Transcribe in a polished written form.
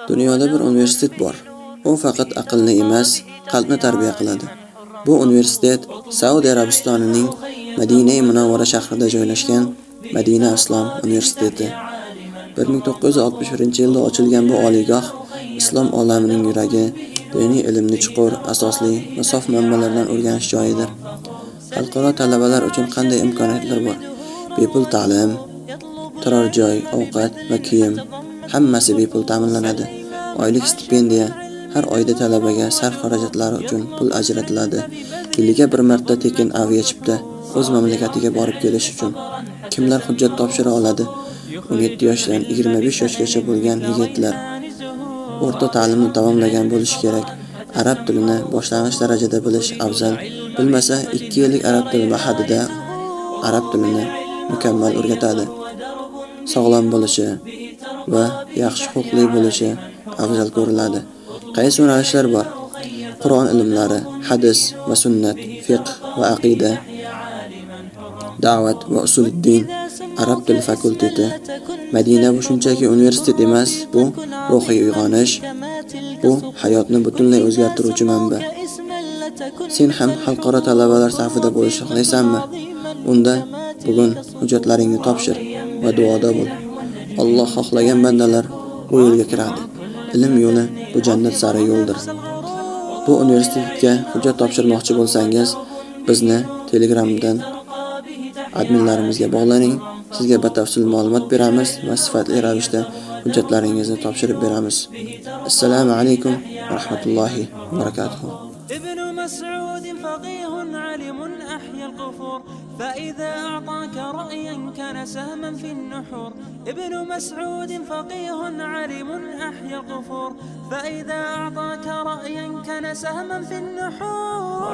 Dunyoda bir universitet bor. U faqat aqlni emas, qalbni tarbiya qiladi. Bu universitet Saudiya Arabistonining Madina-i Munawvara shahrida joylashgan Madina Islom universiteti. 1961-yilda ochilgan bu oliygoh islom olamining yuragi, diniy ilmni chuqur, asosli va sof manbalardan o'rganish joyidir. Xalqaro talabalar uchun qanday imkoniyatlar bor? Bepul ta'lim, turar joy, ovqat va kiyim hammasi bepul ta'minlanadi. Oylik stipendiya, har oyda talabaga sarf xarajatlari uchun pul ajratiladi. Yiliga bir marta tekin aviachipta o'z mamlakatiga borib kelish uchun. Kimlar hujjat topshira oladi? 17 yoshdan 25 yoshgacha bo'lgan yigitlar o'rta ta'limni tamomlagan bo'lishi kerak. Arab tilini boshlang'ich darajada bilish afzal. Bilmasa 2 yillik arab tili mahadida arab tilini mukammal o'rgatadi. Sog'lom bo'lishi va yaxshi xulqli bo'lishi afzal ko'riladi. Qaysi yo'nalishlar bor? Qur'on ilmlari, hadis va sunnat, fiqh va aqida, da'vat va usuluddin, arab tili fakulteti. Madina bu shunchaki universitet emas, bu ruhiy uyg'onish, bu hayotni butunlay o'zgartiruvchi manba. Sen ham xalqaro talabalar safida bo'lishni xohlaysanmi? Unda bugun hujjatlaringni topshir va duoda bo'l. Alloh xohlagan bandalar bu yo'lga kiradi. Ilm yo'li bu jannat sari yo'ldir. Bu universitetga hujjat topshirmoqchi bo'lsangiz, bizni Telegramdan adminlarimizga bog'laning. Sizga batafsil ma'lumot beramiz va sifatli ravishda hujjatlaringizni topshirib beramiz. Assalomu alaykum va rahmatullohi va barakatuh. ابن مسعود فقيه عالم أحيا القفور فإذا أعطاك رأيا كان سهما في النحور. ابن مسعود فقيه عالم أحيا القفور فإذا أعطاك رأيا كان سهما في النحور.